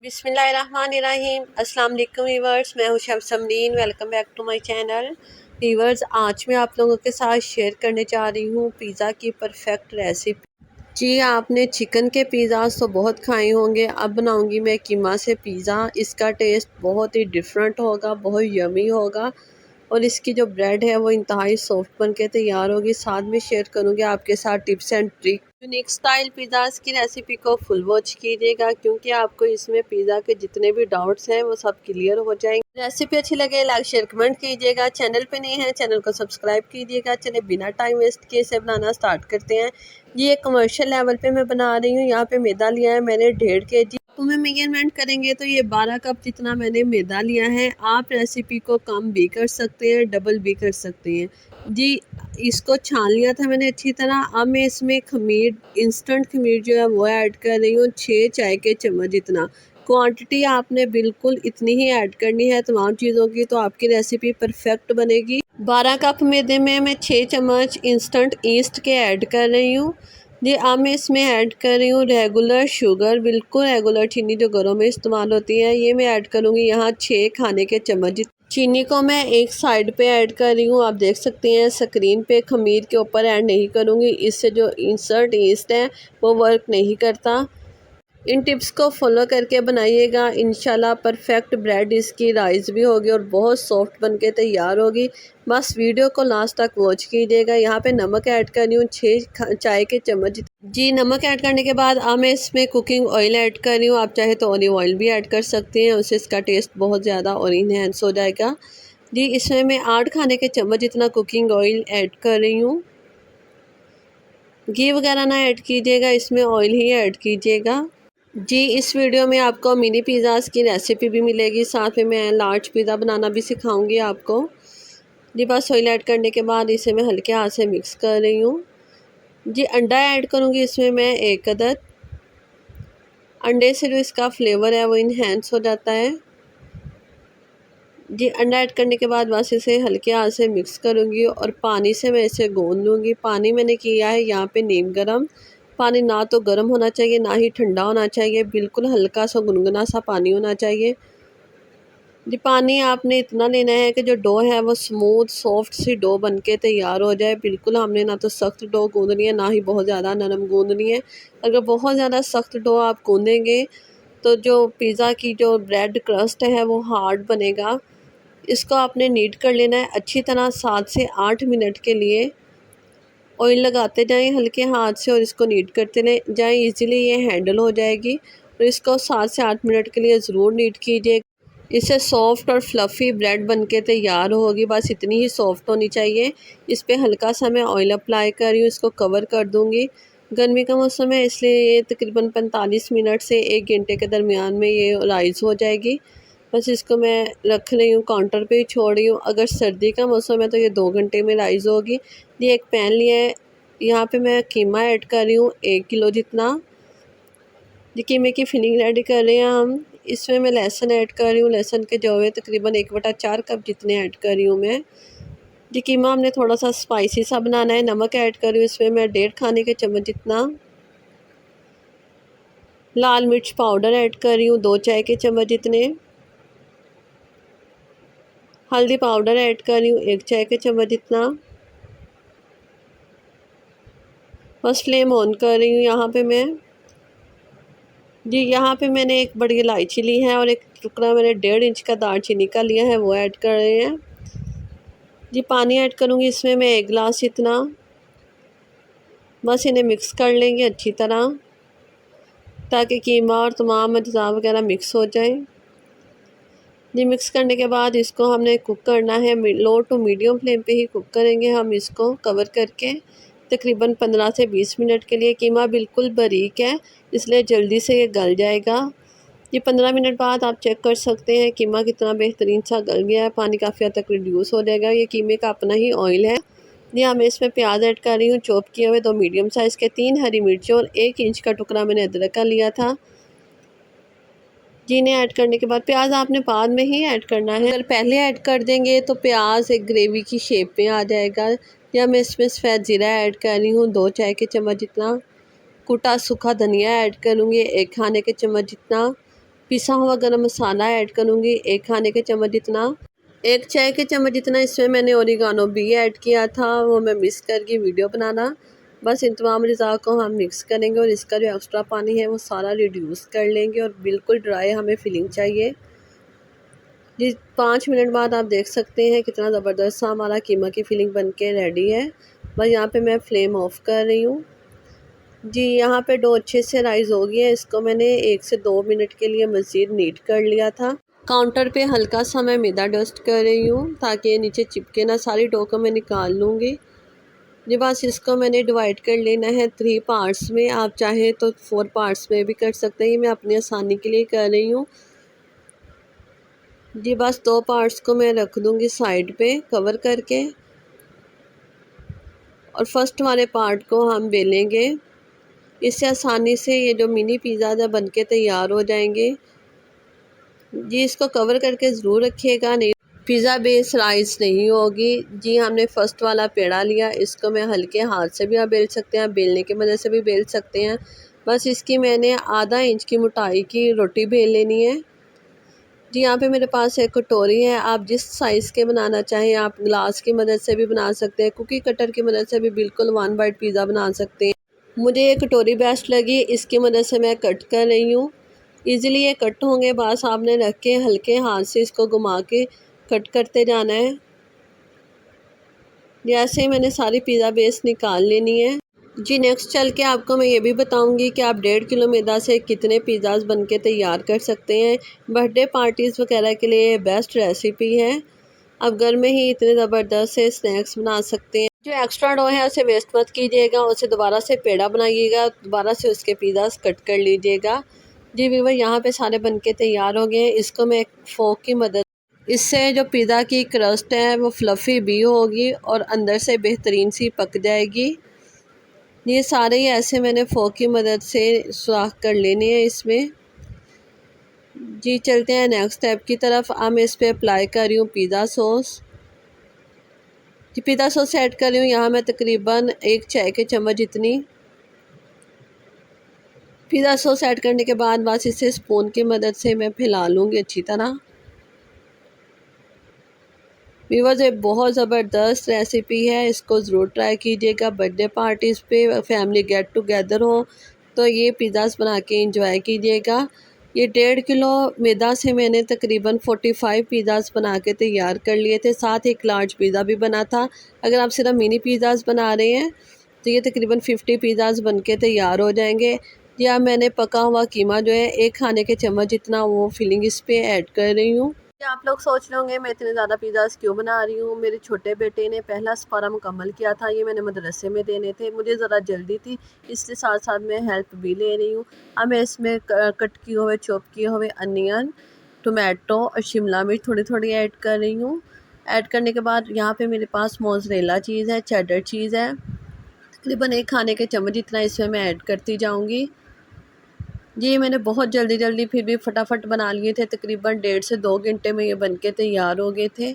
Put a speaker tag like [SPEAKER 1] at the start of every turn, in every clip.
[SPEAKER 1] बिस्मिल्लाहिर्रहमानिर्रहीम। अस्सलाम वालेकुम व्यूअर्स, मैं हूं Shab Samreen. Welcome back to my channel. Viewers, आज मैं आप लोगों के साथ शेयर करने जा रही हूं पिज़्ज़ा की परफेक्ट रेसिपी। जी, आपने चिकन के पिज़्ज़ा तो बहुत खाए होंगे। अब बनाऊंगी मैं कीमा से पिज़्ज़ा। इसका टेस्ट बहुत ही डिफरेंट होगा, बहुत यमी होगा और इसकी जो ब्रेड है वो इंतहाई सॉफ्ट बन के तैयार होगी। साथ में शेयर करूँगी आपके साथ tips and trick. Unique style pizzas की रेसिपी को फुल वॉच कीजिएगा, क्योंकि आपको इसमें पिज़्ज़ा के जितने भी डाउट्स हैं वो सब क्लियर हो जाएंगे। रेसिपी अच्छी लगे लाइक शेयर कमेंट कीजिएगा। चैनल पे नहीं है चैनल को सब्सक्राइब कीजिएगा। चलिए बिना टाइम वेस्ट किए इसे बनाना स्टार्ट करते हैं। ये कमर्शियल लेवल पे मैं बना रही हूँ। यहाँ पे मैदा लिया है मैंने 1.5 kg। में मेजरमेंट करेंगे तो ये 12 कप जितना मैंने मैदा लिया है। आप रेसिपी को कम भी कर सकते हैं, डबल भी कर सकते हैं। जी, इसको छान लिया था मैंने अच्छी तरह। अब मैं इसमें खमीर, इंस्टेंट खमीर जो है वो ऐड कर रही हूँ 6 चाय के चम्मच जितना। क्वांटिटी आपने बिल्कुल इतनी ही ऐड करनी है तमाम चीज़ों की, तो आपकी रेसिपी परफेक्ट बनेगी। 12 कप मैदे में मैं 6 चम्मच इंस्टेंट ईस्ट के ऐड कर रही हूँ। जी, अब मैं इसमें ऐड कर रही हूँ रेगुलर शुगर, बिल्कुल रेगुलर चीनी जो घरों में इस्तेमाल होती है। ये मैं ऐड करूँगी यहाँ 6 खाने के चम्मच। चीनी को मैं एक साइड पे ऐड कर रही हूँ, आप देख सकते हैं स्क्रीन पे। खमीर के ऊपर ऐड नहीं करूँगी, इससे जो इंसर्ट ईस्ट है वो वर्क नहीं करता। इन टिप्स को फॉलो करके बनाइएगा, इंशाल्लाह परफेक्ट ब्रेड इसकी राइस भी होगी और बहुत सॉफ्ट बनके तैयार होगी। बस वीडियो को लास्ट तक वॉच कीजिएगा। यहाँ पे नमक ऐड कर रही हूँ 6 चाय के चम्मच। जी, नमक ऐड करने के बाद अब मैं इसमें कुकिंग ऑयल ऐड कर रही हूँ। आप चाहे तो ऑलिव ऑयल भी ऐड कर सकते हैं, उससे इसका टेस्ट बहुत ज़्यादा और इनहेंस हो जाएगा। जी, इसमें मैं 8 खाने के चम्मच जितना कुकिंग ऑयल ऐड कर रही हूँ। घी वगैरह ना ऐड कीजिएगा, इसमें ऑयल ही ऐड कीजिएगा। जी, इस वीडियो में आपको मिनी पिज़्ज़ाज़ की रेसिपी भी मिलेगी, साथ में मैं लार्ज पिज़्ज़ा बनाना भी सिखाऊंगी आपको। जी, बस ऑयल ऐड करने के बाद इसे मैं हल्के हाथ से मिक्स कर रही हूँ। जी, अंडा ऐड करूँगी इसमें मैं 1 अदद। अंडे से जो इसका फ्लेवर है वो इन्हेंस हो जाता है। जी, अंडा ऐड करने के बाद बस इसे हल्के हाथ से मिक्स करूँगी और पानी से मैं इसे गूँध लूँगी। पानी मैंने किया है यहाँ पे नीम गर्म। पानी ना तो गर्म होना चाहिए ना ही ठंडा होना चाहिए, बिल्कुल हल्का सा गुनगुना सा पानी होना चाहिए। जी, पानी आपने इतना लेना है कि जो डो है वो स्मूथ सॉफ्ट सी डो बनके तैयार हो जाए। बिल्कुल हमने ना तो सख्त डो गूँधनी है ना ही बहुत ज़्यादा नरम गूँधनी है। अगर बहुत ज़्यादा सख्त डो आप गूँधेंगे तो जो पिज़्ज़ा की जो ब्रेड क्रस्ट है वो हार्ड बनेगा। इसको आपने नीड कर लेना है अच्छी तरह 7 से 8 मिनट के लिए। ऑयल लगाते जाएं हल्के हाथ से और इसको नीड करते जाएं, इजीली ये हैंडल हो जाएगी। और इसको 7 से 8 मिनट के लिए ज़रूर नीड कीजिए। इससे सॉफ्ट और फ्लफ़ी ब्रेड बनके तैयार होगी, बस इतनी ही सॉफ्ट होनी चाहिए। इस पे हल्का सा मैं ऑयल अप्लाई कर रही हूँ, इसको कवर कर दूँगी। गर्मी का मौसम है इसलिए ये तकरीबन 45 मिनट से 1 घंटे के दरमियान में ये राइज़ हो जाएगी। बस इसको मैं रख रही हूँ, काउंटर पे ही छोड़ रही हूँ। अगर सर्दी का मौसम है तो ये 2 घंटे में राइज़ होगी। ये एक पैन लिया है, यहाँ पे मैं कीमा ऐड कर रही हूँ 1 किलो जितना। ये कीमे की फिलिंग रेडी कर रहे हैं हम। इसमें मैं लहसुन ऐड कर रही हूँ, लहसुन के जो है तकरीबन 1/4 कप जितने ऐड कर रही हूँ मैं। ये कीमा हमने थोड़ा सा स्पाइसी सा बनाना है। नमक ऐड कर रही हूँ इसमें मैं 1.5 खाने के चम्मच जितना। लाल मिर्च पाउडर ऐड कर रही हूँ 2 चाय के चम्मच जितने। हल्दी पाउडर ऐड कर रही हूँ 1 चाय के चम्मच जितना। बस फ्लेम ऑन कर रही हूँ यहाँ पे मैं। जी, यहाँ पे मैंने एक बड़ी इलायची ली है और एक टुकड़ा मैंने 1.5 इंच का दालचीनी का लिया है, वो ऐड कर रहे हैं। जी, पानी ऐड करूँगी इसमें मैं 1 गिलास इतना। बस इन्हें मिक्स कर लेंगे अच्छी तरह ताकि कीमा और तमाम अज्जा वगैरह मिक्स हो जाए। जी, मिक्स करने के बाद इसको हमने कुक करना है, लो टू मीडियम फ्लेम पे ही कुक करेंगे हम इसको कवर करके तकरीबन 15 से 20 मिनट के लिए। कीमा बिल्कुल बारीक है इसलिए जल्दी से ये गल जाएगा। ये 15 मिनट बाद आप चेक कर सकते हैं कीमा कितना बेहतरीन सा गल गया है, पानी काफ़ी हद तक रिड्यूस हो जाएगा। ये कीमे का अपना ही ऑयल है। जी, मैं इसमें प्याज ऐड कर रही हूँ चॉप किए हुए 2 मीडियम साइज़ के, 3 हरी मिर्चें और 1 इंच का टुकड़ा मैंने अदरक का लिया था। जी, इन्हें ऐड करने के बाद प्याज आपने बाद में ही ऐड करना है। अगर पहले ऐड कर देंगे तो प्याज एक ग्रेवी की शेप में आ जाएगा। या मैं इसमें सफ़ेद ज़ीरा ऐड कर रही हूँ 2 चाय के चम्मच जितना। कुटा सूखा धनिया ऐड करूँगी 1 खाने के चम्मच जितना। पिसा हुआ गरम मसाला ऐड करूँगी 1 खाने के चम्मच जितना। 1 चाय के चम्मच जितना इसमें मैंने ओरिगानो भी ऐड किया था, वो मैं मिक्स करके वीडियो बनाना। बस इन तमाम अज़ा को हम मिक्स करेंगे और इसका जो एक्स्ट्रा पानी है वो सारा रिड्यूस कर लेंगे और बिल्कुल ड्राई हमें फिलिंग चाहिए। जी 5 मिनट बाद आप देख सकते हैं कितना ज़बरदस्त सा हमारा कीमा की फिलिंग बनके रेडी है। बस यहाँ पे मैं फ्लेम ऑफ कर रही हूँ। जी यहाँ पे डो अच्छे से राइज़ हो गया है। इसको मैंने 1 से 2 मिनट के लिए मज़ीद नीट कर लिया था। काउंटर पे हल्का सा मैं मैदा डस्ट कर रही हूँ ताकि ये नीचे चिपके ना। सारी डो को मैं निकाल लूँगी। जी बस इसको मैंने डिवाइड कर लेना है 3 पार्ट्स में। आप चाहें तो 4 पार्ट्स में भी कर सकते हैं। ये मैं अपनी आसानी के लिए कर रही हूँ। जी बस 2 पार्ट्स को मैं रख दूँगी साइड पे कवर करके और फर्स्ट वाले पार्ट को हम बेलेंगे। इससे आसानी से ये जो मिनी पिज़्ज़ा जब बनके तैयार हो जाएंगे। जी इसको कवर करके ज़रूर रखिएगा, नहीं पिज़्ज़ा बेस राइस नहीं होगी। जी हमने फ़र्स्ट वाला पेड़ा लिया, इसको मैं हल्के हाथ से भी आप बेल सकते हैं, बेलने की मदद से भी बेल सकते हैं। बस इसकी मैंने आधा इंच की मोटाई की रोटी बेल लेनी है। जी यहाँ पे मेरे पास एक कटोरी है। आप जिस साइज़ के बनाना चाहें आप ग्लास की मदद से भी बना सकते हैं, कुकी कटर की मदद से भी बिल्कुल 1 बाइट पिज़्ज़ा बना सकते हैं। मुझे ये कटोरी बेस्ट लगी, इसकी मदद से मैं कट कर रही हूँ। ईज़िली ये कट होंगे, बस आपने रख के हल्के हाथ से इसको घुमा के कट करते जाना है। जैसे ही मैंने सारी पिज़्ज़ा बेस निकाल लेनी है। जी नेक्स्ट चल के आपको मैं ये भी बताऊंगी कि आप 1.5 किलो मैदा से कितने पिज़्ज़ाज़ बनके तैयार कर सकते हैं। बर्थडे पार्टीज़ वगैरह के लिए बेस्ट रेसिपी है। आप घर में ही इतने ज़बरदस्त से स्नैक्स बना सकते हैं। जो एक्स्ट्रा डो है उसे वेस्ट मत कीजिएगा, उसे दोबारा से पेड़ा बनाइएगा, दोबारा से उसके पिज़्ज़ाज़ कट कर लीजिएगा। जी व्यूअर यहाँ पे सारे बनके तैयार हो गए हैं। इसको मैं एक फोक की मदद, इससे जो पिज़्ज़ा की क्रस्ट है वो फ्लफ़ी भी होगी और अंदर से बेहतरीन सी पक जाएगी। ये सारे ही ऐसे मैंने फोक की मदद से सुराख कर लेने हैं इसमें। जी चलते हैं नेक्स्ट स्टेप की तरफ। अब मैं इस पर अप्लाई कर रही हूँ पिज़्ज़ा सॉस। जी पिज़्ज़ा सॉस ऐड कर रही हूँ यहाँ मैं तकरीबन 1 चाय के चम्मच जितनी। पिज़्ज़ा सॉस ऐड करने के बाद बस इसे स्पून की मदद से मैं फैला लूँगी अच्छी तरह। व्यूअर्स ये बहुत ज़बरदस्त रेसिपी है, इसको ज़रूर ट्राई कीजिएगा। बर्थडे पार्टीज़ पे फैमिली गेट टुगेदर हो तो ये पिज़्ज़ास बना के इंजॉय कीजिएगा। ये 1.5 किलो मैदा से मैंने तकरीबन 45 पिज़्ज़ास बना के तैयार कर लिए थे, साथ ही एक लार्ज पिज़्ज़ा भी बना था। अगर आप सिर्फ मिनी पिज़्ज़ास बना रहे हैं तो ये तकरीबन 50 पिज़्ज़ास बन के तैयार हो जाएंगे। या मैंने पका हुआ कीमा जो है 1 खाने के चम्मच जितना वो फिलिंग इस पर ऐड कर रही हूँ। आप लोग सोच रहे होंगे मैं इतने ज़्यादा पिज़्ज़ास क्यों बना रही हूँ। मेरे छोटे बेटे ने पहला सपारा मुकम्मल किया था, ये मैंने मदरसे में देने थे, मुझे ज़रा जल्दी थी, इसके साथ साथ मैं हेल्प भी ले रही हूँ। अब मैं इसमें कट किए हुए चॉप किए हुए अनियन, टोमेटो और शिमला मिर्च थोड़ी थोड़ी ऐड कर रही हूँ। ऐड करने के बाद यहाँ पे मेरे पास मोज़रेला चीज़ है, चेडर चीज़ है, तकरीबन 1 खाने के चम्मच जितना इसमें मैं ऐड करती जाऊँगी। जी मैंने बहुत जल्दी फिर भी फटाफट बना लिए थे, तकरीबन 1.5 से 2 घंटे में ये बनके तैयार हो गए थे।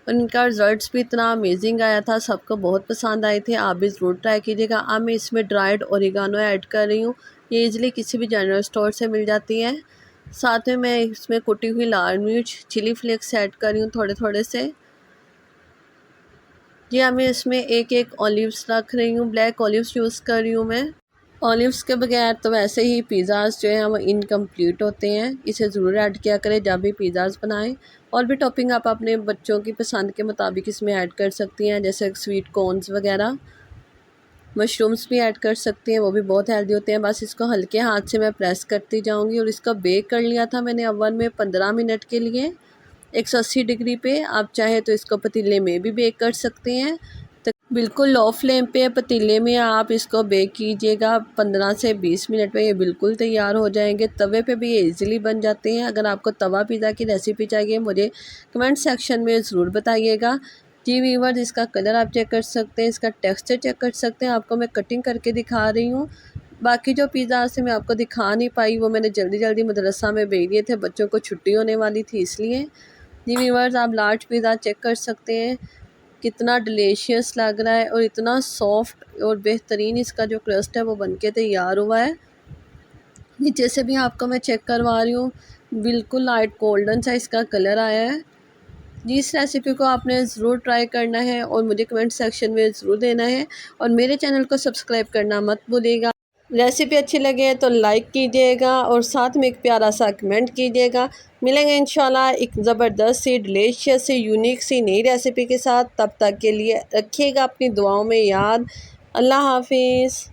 [SPEAKER 1] इनका रिज़ल्ट्स भी इतना अमेजिंग आया था, सबको बहुत पसंद आए थे। आप भी ज़रूर ट्राई कीजिएगा। अब मैं इसमें ड्राइड ओरिगानो ऐड कर रही हूँ, ये इजीली किसी भी जनरल स्टोर से मिल जाती है। साथ में मैं इसमें कुटी हुई लाल मिर्च, चिली फ्लेक्स ऐड कर रही हूँ थोड़े थोड़े से। जी अब मैं इसमें एक ऑलिव्स रख रही हूँ, ब्लैक ऑलिव्स यूज़ कर रही हूँ मैं। ऑलिव्स के बगैर तो वैसे ही पिज़्ज़ाज़ जो हैं वो इनकम्प्लीट होते हैं, इसे ज़रूर ऐड किया करें जब भी पिज़्ज़ाज़ बनाएं। और भी टॉपिंग आप अपने बच्चों की पसंद के मुताबिक इसमें ऐड कर सकती हैं, जैसे स्वीट कॉर्न्स वगैरह, मशरूम्स भी ऐड कर सकती हैं, वो भी बहुत हेल्दी होते हैं। बस इसको हल्के हाथ से मैं प्रेस करती जाऊँगी और इसका बेक कर लिया था मैंने ओवन में 15 मिनट के लिए 180 डिग्री पे। आप चाहे तो इसको पतीले में भी बेक कर सकते हैं, बिल्कुल लो फ्लेम पे पतीले में आप इसको बेक कीजिएगा। 15 से 20 मिनट में ये बिल्कुल तैयार हो जाएंगे। तवे पे भी ये इजीली बन जाते हैं। अगर आपको तवा पिज़्ज़ा की रेसिपी चाहिए मुझे कमेंट सेक्शन में ज़रूर बताइएगा। जी व्यूअर्स इसका कलर आप चेक कर सकते हैं, इसका टेक्सचर चेक कर सकते हैं। आपको मैं कटिंग करके दिखा रही हूँ। बाकी जो पिज़्ज़ा से मैं आपको दिखा नहीं पाई वो मैंने जल्दी मदरसा में भेज दिए थे, बच्चों को छुट्टी होने वाली थी इसलिए। जी व्यूअर्स आप लार्ज पिज़्ज़ा चेक कर सकते हैं, कितना डिलीशियस लग रहा है और इतना सॉफ्ट और बेहतरीन इसका जो क्रस्ट है वो बनके तैयार हुआ है। नीचे से भी आपको मैं चेक करवा रही हूँ, बिल्कुल लाइट गोल्डन सा इसका कलर आया है। जी, इस रेसिपी को आपने ज़रूर ट्राई करना है और मुझे कमेंट सेक्शन में ज़रूर देना है और मेरे चैनल को सब्सक्राइब करना मत भूलिएगा। रेसिपी अच्छी लगे तो लाइक कीजिएगा और साथ में एक प्यारा सा कमेंट कीजिएगा। मिलेंगे इंशाल्लाह एक ज़बरदस्त सी डिलीशियस सी यूनिक सी नई रेसिपी के साथ। तब तक के लिए रखिएगा अपनी दुआओं में याद। अल्लाह हाफिज़।